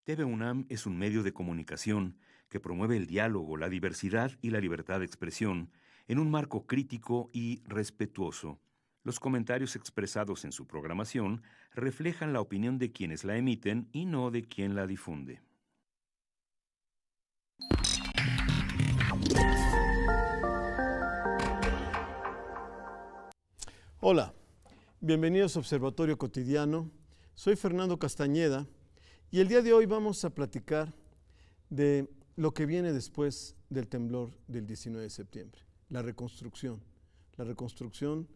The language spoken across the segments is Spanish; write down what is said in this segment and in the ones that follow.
TV UNAM es un medio de comunicación que promueve el diálogo, la diversidad y la libertad de expresión en un marco crítico y respetuoso. Los comentarios expresados en su programación reflejan la opinión de quienes la emiten y no de quien la difunde. Hola, bienvenidos a Observatorio Cotidiano. Soy Fernando Castañeda y el día de hoy vamos a platicar de lo que viene después del temblor del 19 de septiembre, la reconstrucción. La reconstrucción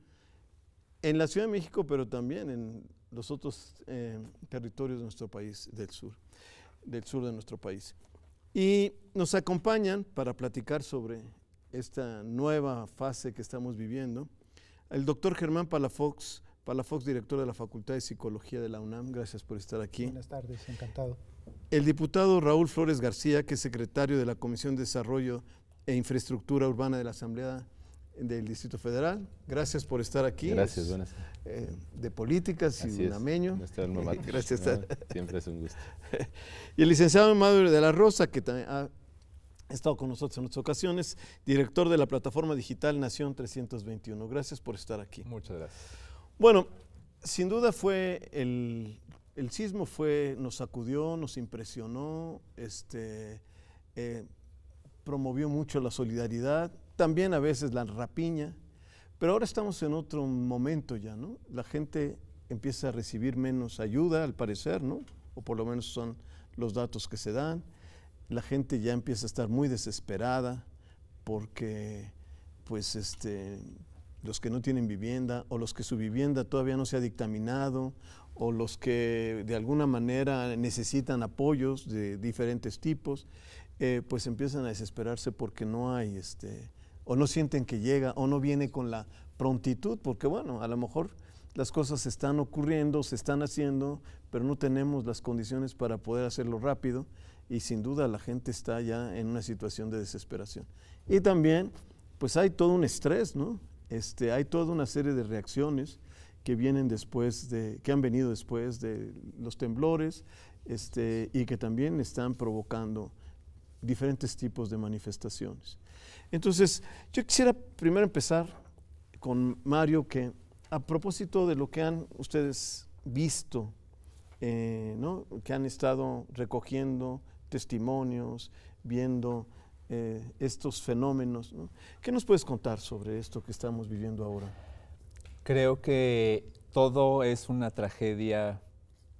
en la Ciudad de México, pero también en los otros territorios de nuestro país, del sur de nuestro país. Y nos acompañan para platicar sobre esta nueva fase que estamos viviendo el doctor Germán Palafox, director de la Facultad de Psicología de la UNAM. Gracias por estar aquí. Buenas tardes, encantado. El diputado Raúl Flores García, que es secretario de la Comisión de Desarrollo e Infraestructura Urbana de la Asamblea del Distrito Federal. Gracias por estar aquí. Gracias, buenas. De políticas y unameño. Gracias. Siempre es un gusto. Y el licenciado Maduro de la Rosa, que también ha estado con nosotros en otras ocasiones, director de la plataforma digital Nación 321. Gracias por estar aquí. Muchas gracias. Bueno, sin duda fue el sismo nos sacudió, nos impresionó, promovió mucho la solidaridad, también a veces la rapiña, pero ahora estamos en otro momento ya, ¿no? La gente empieza a recibir menos ayuda, al parecer, ¿no? O por lo menos son los datos que se dan. La gente ya empieza a estar muy desesperada porque, pues, los que no tienen vivienda o los que su vivienda todavía no se ha dictaminado o los que de alguna manera necesitan apoyos de diferentes tipos, pues empiezan a desesperarse porque no hay, o no sienten que llega o no viene con la prontitud, porque bueno, a lo mejor las cosas están ocurriendo, se están haciendo, pero no tenemos las condiciones para poder hacerlo rápido. Y sin duda la gente está ya en una situación de desesperación. Y también, pues hay todo un estrés, ¿no? Hay toda una serie de reacciones que vienen que han venido después de los temblores, y que también están provocando diferentes tipos de manifestaciones. Entonces, yo quisiera primero empezar con Mario, que a propósito de lo que han ustedes visto, ¿no? Que han estado recogiendo testimonios, viendo estos fenómenos, ¿no? ¿Qué nos puedes contar sobre esto que estamos viviendo ahora? Creo que todo es una tragedia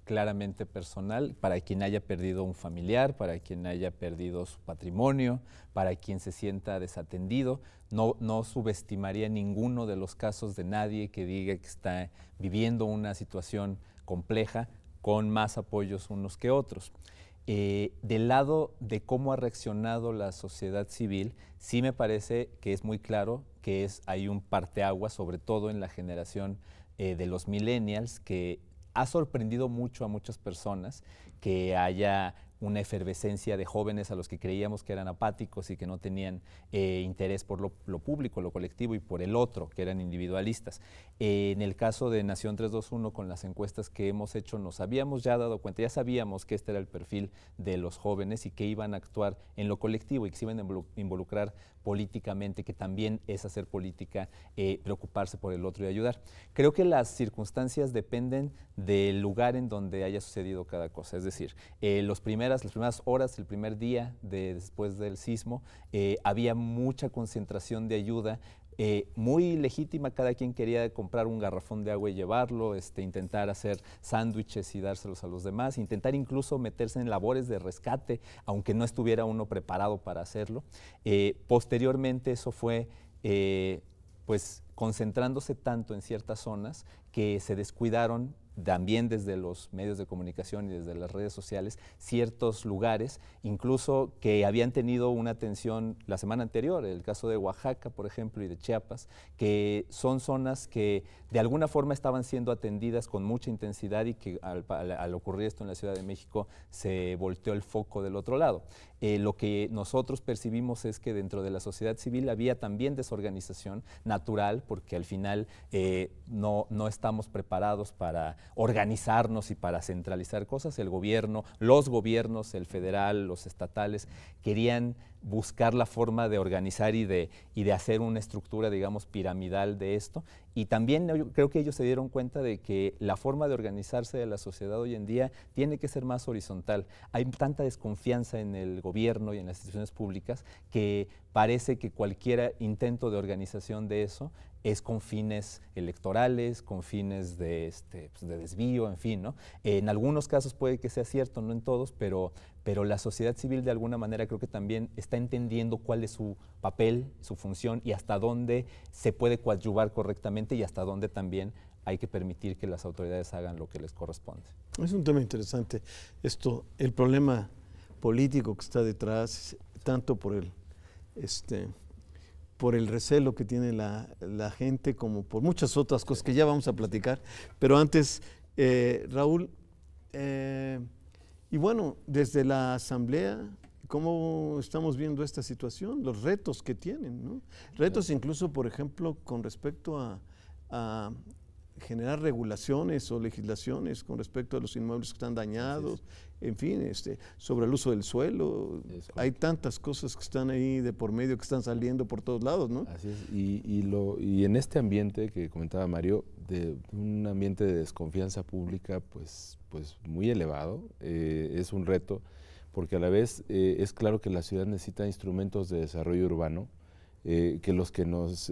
claramente personal para quien haya perdido un familiar, para quien haya perdido su patrimonio, para quien se sienta desatendido. No subestimaría ninguno de los casos de nadie que diga que está viviendo una situación compleja con más apoyos unos que otros. Del lado de cómo ha reaccionado la sociedad civil, sí me parece que es muy claro que hay un parteaguas, sobre todo en la generación de los millennials, que ha sorprendido mucho a muchas personas que haya una efervescencia de jóvenes a los que creíamos que eran apáticos y que no tenían interés por lo público, lo colectivo y por el otro, que eran individualistas. En el caso de Nación 321, con las encuestas que hemos hecho, nos habíamos ya dado cuenta, ya sabíamos que este era el perfil de los jóvenes y que iban a actuar en lo colectivo y que se iban a involucrar políticamente, que también es hacer política, preocuparse por el otro y ayudar. Creo que las circunstancias dependen del lugar en donde haya sucedido cada cosa, es decir, las primeras horas, el primer día después del sismo, había mucha concentración de ayuda, muy legítima. Cada quien quería comprar un garrafón de agua y llevarlo, intentar hacer sándwiches y dárselos a los demás, intentar incluso meterse en labores de rescate, aunque no estuviera uno preparado para hacerlo. Posteriormente eso fue pues concentrándose tanto en ciertas zonas que se descuidaron también desde los medios de comunicación y desde las redes sociales, ciertos lugares, incluso que habían tenido una atención la semana anterior, el caso de Oaxaca, por ejemplo, y de Chiapas, que son zonas que de alguna forma estaban siendo atendidas con mucha intensidad y que al ocurrir esto en la Ciudad de México se volteó el foco del otro lado. Lo que nosotros percibimos es que dentro de la sociedad civil había también desorganización natural, porque al final no estamos preparados para organizarnos y para centralizar cosas. El gobierno, los gobiernos, el federal, los estatales, querían buscar la forma de organizar y de hacer una estructura, digamos, piramidal de esto. Y también yo creo que ellos se dieron cuenta de que la forma de organizarse de la sociedad hoy en día tiene que ser más horizontal. Hay tanta desconfianza en el gobierno y en las instituciones públicas que parece que cualquier intento de organización de eso es con fines electorales, con fines de desvío, en fin, ¿no? En algunos casos puede que sea cierto, no en todos, pero la sociedad civil de alguna manera creo que también está entendiendo cuál es su papel, su función y hasta dónde se puede coadyuvar correctamente y hasta dónde también hay que permitir que las autoridades hagan lo que les corresponde. Es un tema interesante. El problema político que está detrás, tanto por el recelo que tiene la gente como por muchas otras cosas que ya vamos a platicar. Pero antes, Raúl, y bueno, desde la Asamblea, ¿cómo estamos viendo esta situación? Los retos que tienen, ¿no? Retos incluso, por ejemplo, con respecto a generar regulaciones o legislaciones con respecto a los inmuebles que están dañados, en fin, sobre el uso del suelo. Hay tantas cosas que están ahí de por medio que están saliendo por todos lados, ¿no? Así es, y en este ambiente que comentaba Mario, de un ambiente de desconfianza pública pues muy elevado, es un reto, porque a la vez es claro que la ciudad necesita instrumentos de desarrollo urbano, que los que nos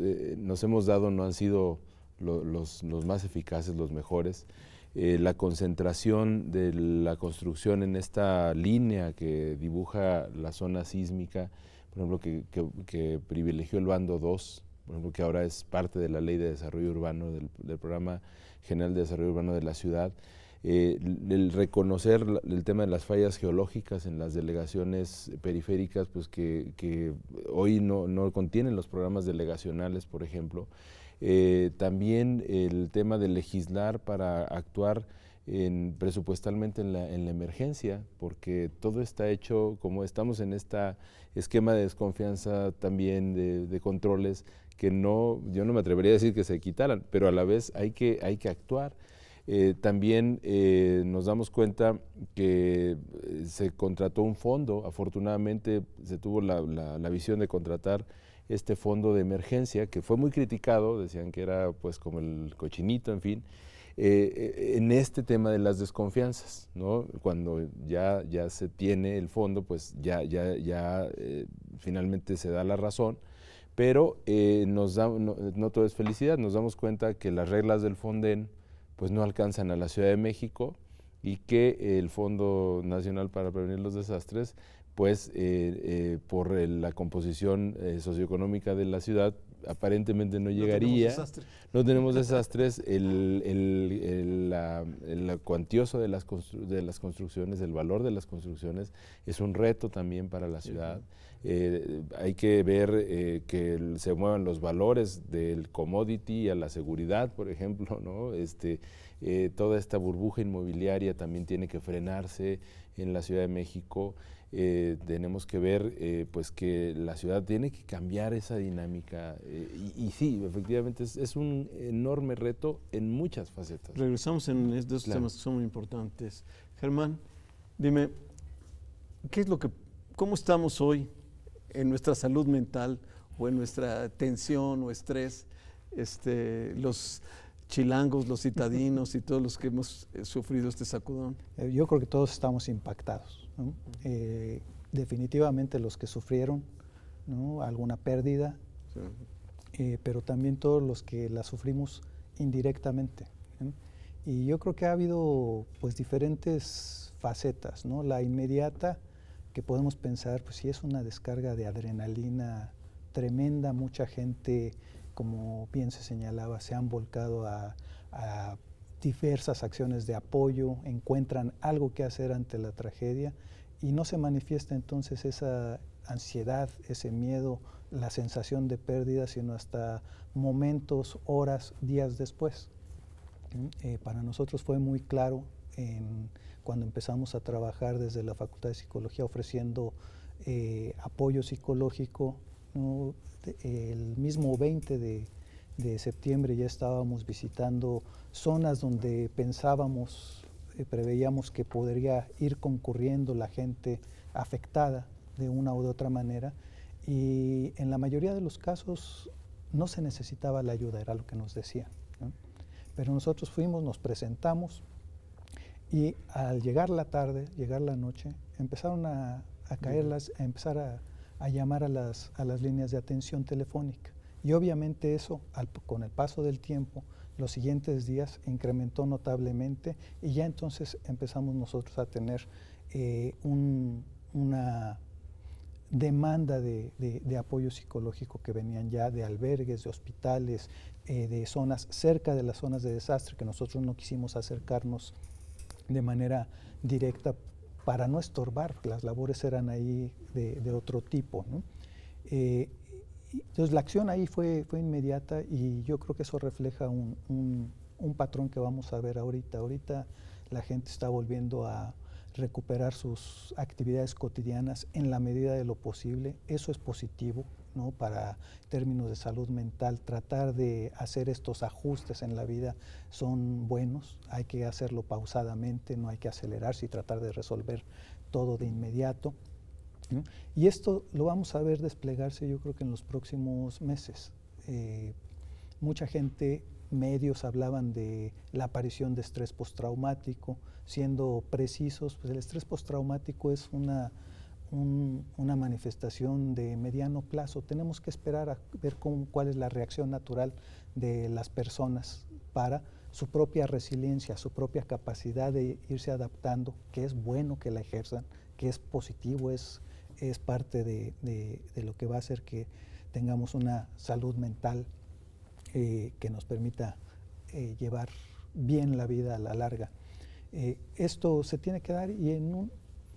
hemos dado no han sido los más eficaces, los mejores. La concentración de la construcción en esta línea que dibuja la zona sísmica, por ejemplo, que privilegió el bando 2, por ejemplo, que ahora es parte de la Ley de Desarrollo Urbano, del Programa General de Desarrollo Urbano de la ciudad. El reconocer el tema de las fallas geológicas en las delegaciones periféricas, pues que hoy no contienen los programas delegacionales, por ejemplo. También el tema de legislar para actuar presupuestalmente en la emergencia, porque todo está hecho, como estamos en este esquema de desconfianza también de controles, que yo no me atrevería a decir que se quitaran, pero a la vez hay que actuar. También nos damos cuenta que se contrató un fondo, afortunadamente se tuvo la visión de contratar este fondo de emergencia, que fue muy criticado, decían que era pues como el cochinito, en fin, en este tema de las desconfianzas, ¿no? Cuando ya se tiene el fondo, pues ya finalmente se da la razón, pero no todo es felicidad. Nos damos cuenta que las reglas del Fonden pues no alcanzan a la Ciudad de México y que el Fondo Nacional para Prevenir los Desastres pues por la composición socioeconómica de la ciudad aparentemente no llegaría. No tenemos desastres, el cuantioso de las construcciones, el valor de las construcciones es un reto también para la ciudad. Hay que ver que se muevan los valores del commodity a la seguridad, por ejemplo, ¿no? Toda esta burbuja inmobiliaria también tiene que frenarse en la Ciudad de México. Tenemos que ver pues que la ciudad tiene que cambiar esa dinámica y sí, efectivamente es un enorme reto en muchas facetas. Regresamos en estos temas que son muy importantes. Germán, dime, ¿cómo estamos hoy en nuestra salud mental o en nuestra tensión o estrés? Los chilangos, los citadinos y todos los que hemos sufrido este sacudón. Yo creo que todos estamos impactados, ¿no? Definitivamente los que sufrieron, ¿no? Alguna pérdida, sí. Pero también todos los que la sufrimos indirectamente, ¿no? Y yo creo que ha habido pues diferentes facetas, ¿no? La inmediata, que podemos pensar, pues sí es una descarga de adrenalina tremenda, mucha gente, como bien se señalaba, se han volcado a diversas acciones de apoyo, encuentran algo que hacer ante la tragedia y no se manifiesta entonces esa ansiedad, ese miedo, la sensación de pérdida, sino hasta momentos, horas, días después. Para nosotros fue muy claro cuando empezamos a trabajar desde la Facultad de Psicología ofreciendo apoyo psicológico, ¿no? El mismo 20 de de septiembre ya estábamos visitando zonas donde pensábamos, preveíamos que podría ir concurriendo la gente afectada de una u de otra manera, y en la mayoría de los casos no se necesitaba la ayuda, era lo que nos decían, ¿no? Pero nosotros fuimos, nos presentamos, y al llegar la tarde, llegar la noche, empezaron a empezar a llamar a las líneas de atención telefónica. Y obviamente eso, con el paso del tiempo, los siguientes días incrementó notablemente, y ya entonces empezamos nosotros a tener una demanda de apoyo psicológico que venían ya de albergues, de hospitales, de zonas cerca de las zonas de desastre, que nosotros no quisimos acercarnos de manera directa para no estorbar, las labores eran ahí de otro tipo, ¿no? Entonces la acción ahí fue inmediata, y yo creo que eso refleja un patrón que vamos a ver ahorita. Ahorita la gente está volviendo a recuperar sus actividades cotidianas en la medida de lo posible. Eso es positivo, ¿no? Para términos de salud mental, tratar de hacer estos ajustes en la vida son buenos. Hay que hacerlo pausadamente, no hay que acelerarse y tratar de resolver todo de inmediato, ¿no? Y esto lo vamos a ver desplegarse, yo creo que en los próximos meses. Mucha gente, medios hablaban de la aparición de estrés postraumático. Siendo precisos, pues el estrés postraumático es una manifestación de mediano plazo. Tenemos que esperar a ver cuál es la reacción natural de las personas para su propia resiliencia, su propia capacidad de irse adaptando, que es bueno que la ejerzan, que es positivo, es parte de lo que va a hacer que tengamos una salud mental que nos permita llevar bien la vida a la larga. Esto se tiene que dar, y en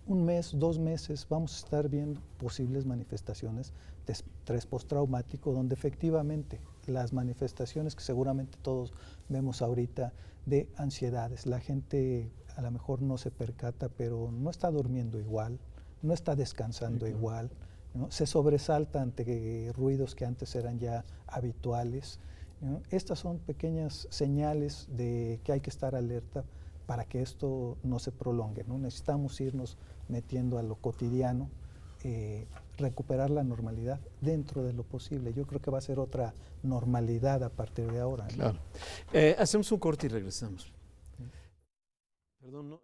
un mes, 2 meses vamos a estar viendo posibles manifestaciones de estrés postraumático, donde efectivamente las manifestaciones que seguramente todos vemos ahorita de ansiedades, la gente a lo mejor no se percata, pero no está durmiendo igual, no está descansando igual, ¿no? Se sobresalta ante ruidos que antes eran ya habituales, ¿no? Estas son pequeñas señales de que hay que estar alerta para que esto no se prolongue, ¿no? Necesitamos irnos metiendo a lo cotidiano, recuperar la normalidad dentro de lo posible. Yo creo que va a ser otra normalidad a partir de ahora, ¿no? Claro. Hacemos un corte y regresamos. Perdón, no.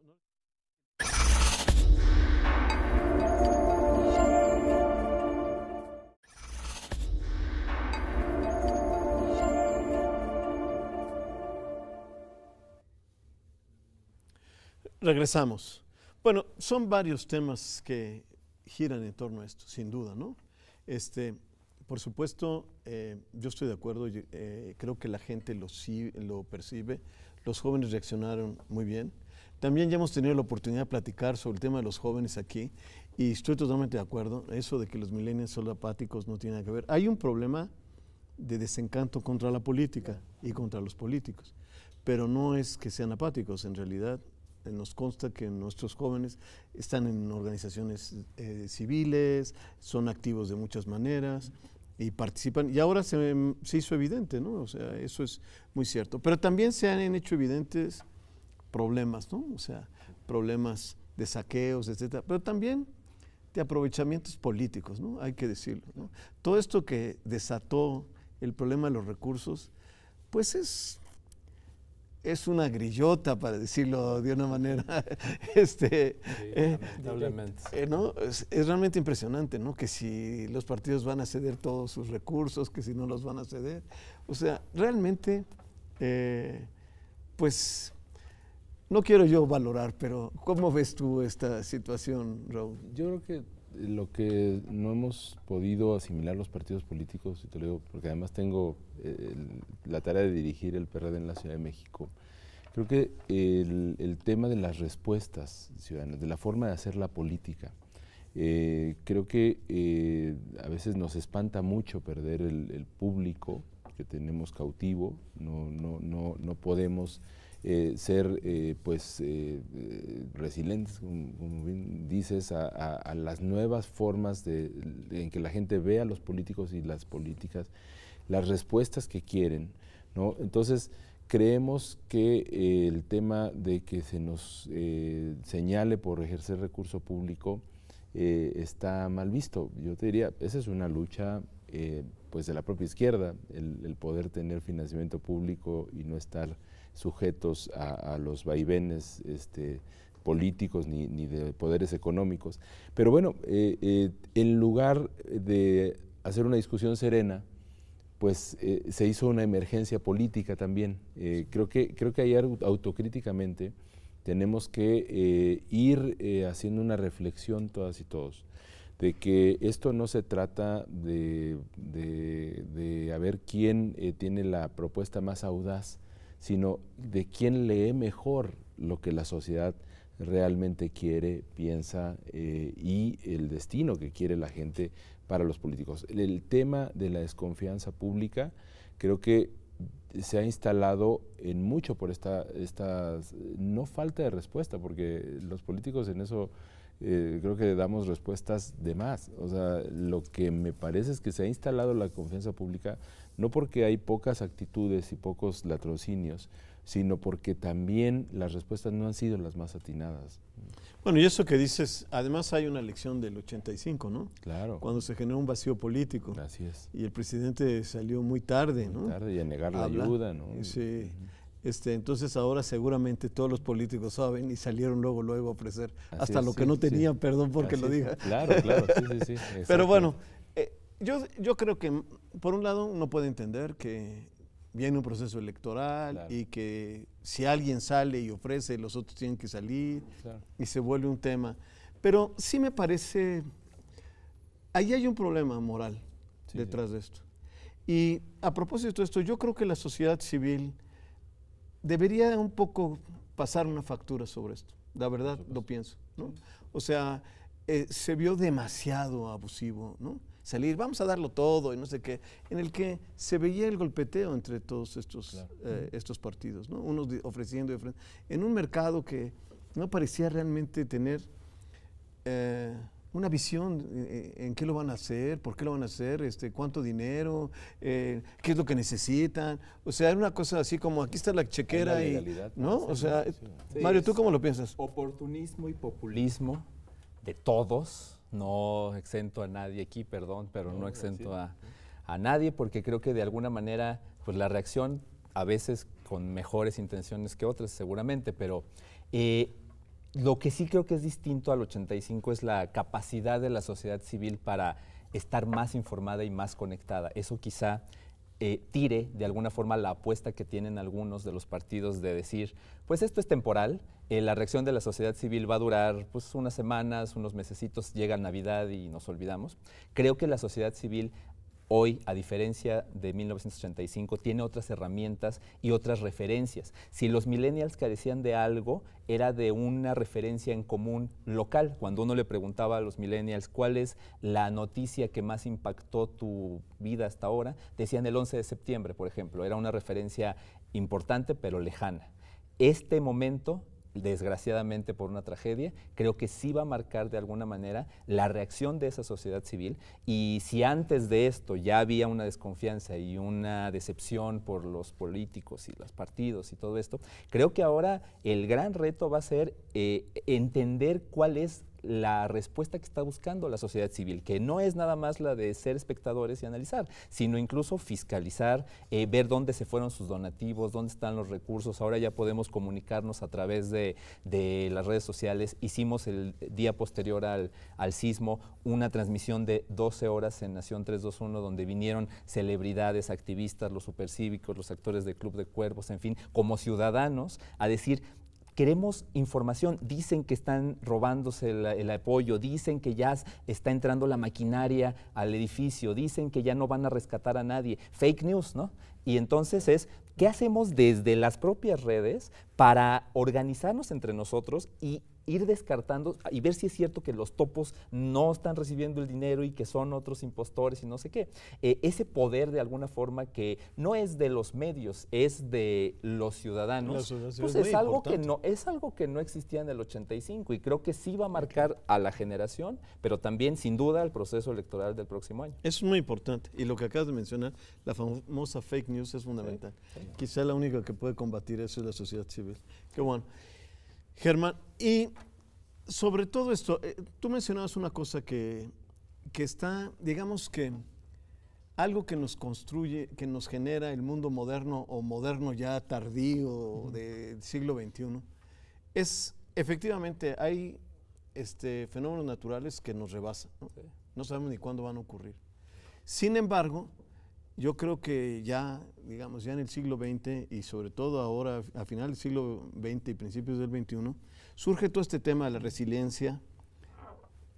Regresamos. Bueno, son varios temas que giran en torno a esto, sin duda, ¿no? Por supuesto, yo estoy de acuerdo, creo que la gente lo percibe, los jóvenes reaccionaron muy bien. También ya hemos tenido la oportunidad de platicar sobre el tema de los jóvenes aquí, y estoy totalmente de acuerdo, eso de que los millennials son apáticos no tiene nada que ver. Hay un problema de desencanto contra la política y contra los políticos, pero no es que sean apáticos, en realidad nos consta que nuestros jóvenes están en organizaciones civiles, son activos de muchas maneras y participan, y ahora se hizo evidente, ¿no? O sea, eso es muy cierto. Pero también se han hecho evidentes problemas, ¿no? O sea, problemas de saqueos, etcétera, pero también de aprovechamientos políticos, ¿no? Hay que decirlo, ¿no? Todo esto que desató el problema de los recursos, pues es una grillota, para decirlo de una manera, lamentablemente. ¿no? Es realmente impresionante, ¿no? Que si los partidos van a ceder todos sus recursos, que si no los van a ceder. O sea, realmente, pues, no quiero yo valorar, pero ¿cómo ves tú esta situación, Raúl? Yo creo que lo que no hemos podido asimilar los partidos políticos, y te lo digo porque además tengo la tarea de dirigir el PRD en la Ciudad de México, creo que el tema de las respuestas ciudadanas, de la forma de hacer la política, creo que a veces nos espanta mucho perder el público que tenemos cautivo, no podemos ser resilientes, como bien dices, a las nuevas formas en que la gente ve a los políticos y las políticas las respuestas que quieren, ¿no? Entonces, creemos que el tema de que se nos señale por ejercer recurso público está mal visto. Yo te diría, esa es una lucha pues de la propia izquierda, el poder tener financiamiento público y no estar sujetos a los vaivenes políticos ni de poderes económicos. Pero bueno, en lugar de hacer una discusión serena, pues se hizo una emergencia política también. Creo que ayer autocríticamente tenemos que ir haciendo una reflexión todas y todos, de que esto no se trata de a ver quién tiene la propuesta más audaz, sino de quién lee mejor lo que la sociedad realmente quiere, piensa y el destino que quiere la gente para los políticos. El tema de la desconfianza pública creo que se ha instalado en mucho por esta no falta de respuesta, porque los políticos en eso creo que damos respuestas de más. O sea, lo que me parece es que se ha instalado la confianza pública no porque hay pocas actitudes y pocos latrocinios, sino porque también las respuestas no han sido las más atinadas. Bueno, y eso que dices, además hay una elección del 85, ¿no? Claro. Cuando se generó un vacío político. Así es. Y el presidente salió muy tarde, muy ¿no? tarde y a negar la ayuda, ¿no? Sí. Entonces ahora seguramente todos los políticos saben y salieron luego a ofrecer Así hasta es, lo que sí, no tenían, sí. perdón porque Así lo es. diga. Claro, sí. Pero bueno, yo creo que por un lado uno puede entender que viene un proceso electoral, claro, y que si alguien sale y ofrece, los otros tienen que salir, claro, y se vuelve un tema. Pero sí me parece, ahí hay un problema moral detrás de esto. Y a propósito de esto, yo creo que la sociedad civil debería un poco pasar una factura sobre esto. La verdad, lo pienso, ¿no? O sea, se vio demasiado abusivo, ¿no? Salir, vamos a darlo todo y no sé qué, en el que se veía el golpeteo entre todos estos partidos, ¿no? Unos ofreciendo y ofreciendo, en un mercado que no parecía realmente tener una visión en qué lo van a hacer, por qué lo van a hacer, cuánto dinero, qué es lo que necesitan. O sea, era una cosa así como aquí está la chequera y, ¿no? O sea, Mario, ¿tú cómo lo piensas? Oportunismo y populismo de todos. No exento a nadie aquí, perdón, pero no exento a nadie, porque creo que de alguna manera, pues la reacción, a veces con mejores intenciones que otras, seguramente, pero lo que sí creo que es distinto al 85 es la capacidad de la sociedad civil para estar más informada y más conectada. Eso quizá tire de alguna forma la apuesta que tienen algunos de los partidos de decir, pues esto es temporal, la reacción de la sociedad civil va a durar pues unas semanas, unos mesecitos, llega Navidad y nos olvidamos. Creo que la sociedad civil hoy, a diferencia de 1985, tiene otras herramientas y otras referencias. Si los millennials carecían de algo, era de una referencia en común local. Cuando uno le preguntaba a los millennials cuál es la noticia que más impactó tu vida hasta ahora, decían el 11 de septiembre, por ejemplo. Era una referencia importante, pero lejana. Este momento, desgraciadamente por una tragedia, creo que sí va a marcar de alguna manera la reacción de esa sociedad civil, y si antes de esto ya había una desconfianza y una decepción por los políticos y los partidos y todo esto, creo que ahora el gran reto va a ser entender cuál es la respuesta que está buscando la sociedad civil, que no es nada más la de ser espectadores y analizar, sino incluso fiscalizar, ver dónde se fueron sus donativos, dónde están los recursos. Ahora ya podemos comunicarnos a través de las redes sociales. Hicimos el día posterior al sismo una transmisión de 12 horas en Nación 321, donde vinieron celebridades, activistas, los supercívicos, los actores del Club de Cuervos, en fin, como ciudadanos, a decir: queremos información. Dicen que están robándose el apoyo, dicen que ya está entrando la maquinaria al edificio, dicen que ya no van a rescatar a nadie. Fake news, ¿no? Y entonces ¿qué hacemos desde las propias redes para organizarnos entre nosotros y ir descartando y ver si es cierto que los topos no están recibiendo el dinero y que son otros impostores y no sé qué. Ese poder de alguna forma que no es de los medios, es de los ciudadanos, pues es algo que no existía en el 85 y creo que sí va a marcar a la generación, pero también sin duda el proceso electoral del próximo año. Es muy importante y lo que acabas de mencionar, la famosa fake news es fundamental. Sí. Quizá la única que puede combatir eso es la sociedad civil. Qué bueno. Germán, y sobre todo esto, tú mencionabas una cosa que está, digamos que algo que nos construye, que nos genera el mundo moderno o moderno ya tardío del siglo XXI, es efectivamente hay fenómenos naturales que nos rebasan, ¿no? Sí. No sabemos ni cuándo van a ocurrir. Sin embargo, yo creo que ya, digamos, ya en el siglo XX y sobre todo ahora, a final del siglo XX y principios del XXI, surge todo este tema de la resiliencia,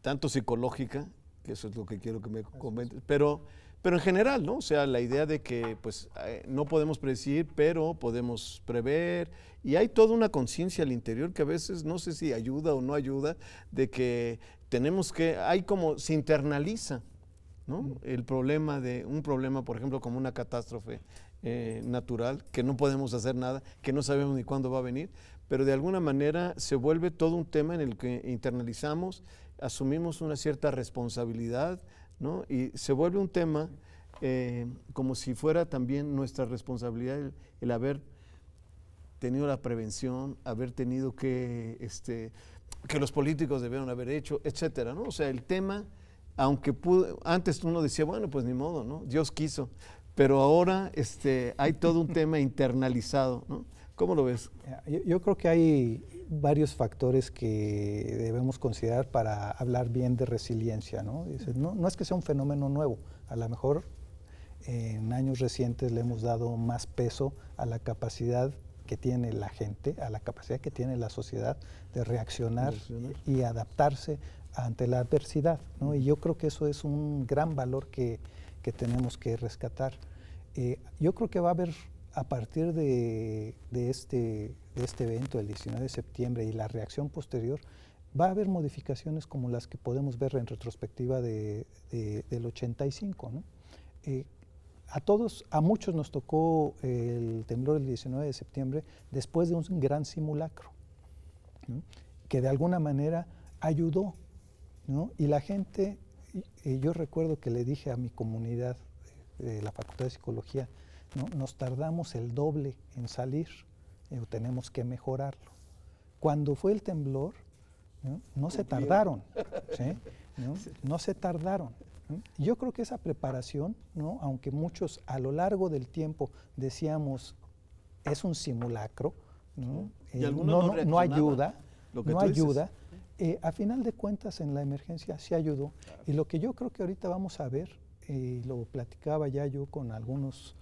tanto psicológica, que eso es lo que quiero que me comentes, pero en general, ¿no? O sea, la idea de que pues no podemos predecir, pero podemos prever, y hay toda una conciencia al interior que a veces no sé si ayuda o no ayuda, de que tenemos que, hay como, se internaliza, ¿no? El problema un problema, por ejemplo, como una catástrofe natural, que no podemos hacer nada, que no sabemos ni cuándo va a venir, pero de alguna manera se vuelve todo un tema en el que internalizamos, asumimos una cierta responsabilidad, ¿no? Y se vuelve un tema como si fuera también nuestra responsabilidad el haber tenido la prevención, haber tenido que los políticos debieron haber hecho, etcétera, ¿no? O sea, el tema, aunque antes uno decía, bueno, pues ni modo, ¿no? Dios quiso, pero ahora hay todo un tema internalizado, ¿no? ¿Cómo lo ves? Yo creo que hay varios factores que debemos considerar para hablar bien de resiliencia, ¿no? No es que sea un fenómeno nuevo, a lo mejor en años recientes le hemos dado más peso a la capacidad que tiene la gente, a la capacidad que tiene la sociedad de reaccionar y adaptarse ante la adversidad, ¿no? Y yo creo que eso es un gran valor que tenemos que rescatar. Yo creo que va a haber, a partir de este evento del 19 de septiembre y la reacción posterior, va a haber modificaciones como las que podemos ver en retrospectiva del 85, ¿no? A muchos nos tocó el temblor del 19 de septiembre después de un gran simulacro, ¿no? Que de alguna manera ayudó, ¿no? Y la gente, yo recuerdo que le dije a mi comunidad de la Facultad de Psicología, ¿no? Nos tardamos el doble en salir, tenemos que mejorarlo. Cuando fue el temblor, no se tardaron, ¿sí? No se tardaron. Yo creo que esa preparación, ¿no? Aunque muchos a lo largo del tiempo decíamos es un simulacro, ¿no? No ayuda, a final de cuentas en la emergencia sí ayudó. Claro. Y lo que yo creo que ahorita vamos a ver, lo platicaba ya yo con algunos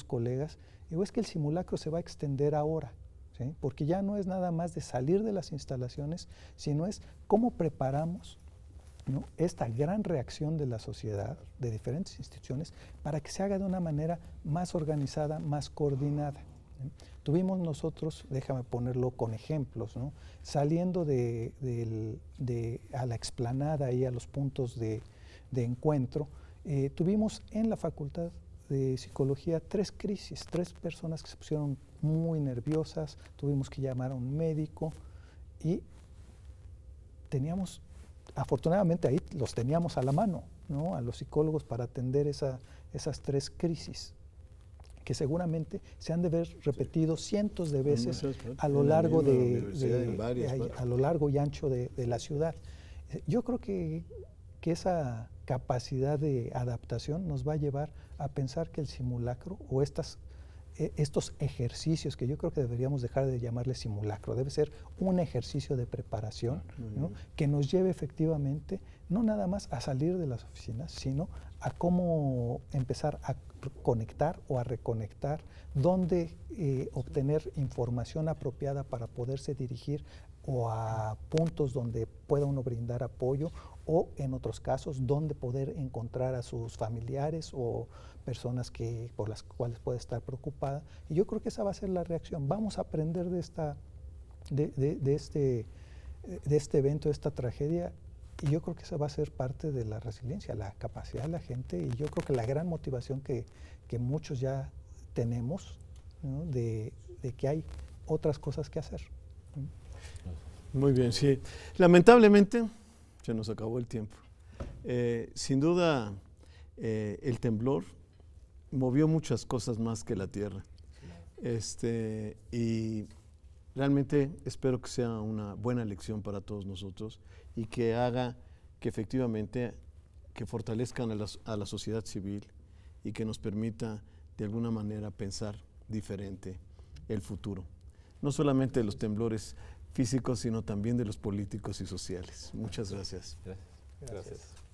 colegas, digo, es que el simulacro se va a extender ahora, ¿sí? Porque ya no es nada más de salir de las instalaciones, sino es cómo preparamos, ¿no? Esta gran reacción de la sociedad, de diferentes instituciones, para que se haga de una manera más organizada, más coordinada, ¿sí? Tuvimos nosotros, déjame ponerlo con ejemplos, ¿no? Saliendo a la explanada y a los puntos de encuentro, tuvimos en la Facultad de Psicología 3 crisis, 3 personas que se pusieron muy nerviosas, tuvimos que llamar a un médico y afortunadamente ahí los teníamos a la mano, ¿no? A los psicólogos para atender esas 3 crisis, que seguramente se han de ver repetido cientos de veces a lo largo a lo largo y ancho de la ciudad. Yo creo que esa capacidad de adaptación nos va a llevar a pensar que el simulacro o estos ejercicios, que yo creo que deberíamos dejar de llamarle simulacro, debe ser un ejercicio de preparación, ¿no? Que nos lleve efectivamente no nada más a salir de las oficinas, sino a cómo empezar a conectar o a reconectar, dónde obtener información apropiada para poderse dirigir o a puntos donde pueda uno brindar apoyo, o en otros casos donde poder encontrar a sus familiares o personas por las cuales puede estar preocupada. Y yo creo que esa va a ser la reacción. Vamos a aprender de este de este evento, de esta tragedia, y yo creo que esa va a ser parte de la resiliencia, la capacidad de la gente, y yo creo que la gran motivación que muchos ya tenemos, ¿no? de que hay otras cosas que hacer. Muy bien, sí. Lamentablemente se nos acabó el tiempo. Sin duda, el temblor movió muchas cosas más que la tierra. Y realmente espero que sea una buena lección para todos nosotros y que haga que efectivamente que fortalezcan a la sociedad civil y que nos permita de alguna manera pensar diferente el futuro. No solamente de los temblores físicos, sino también de los políticos y sociales. Muchas gracias. Gracias.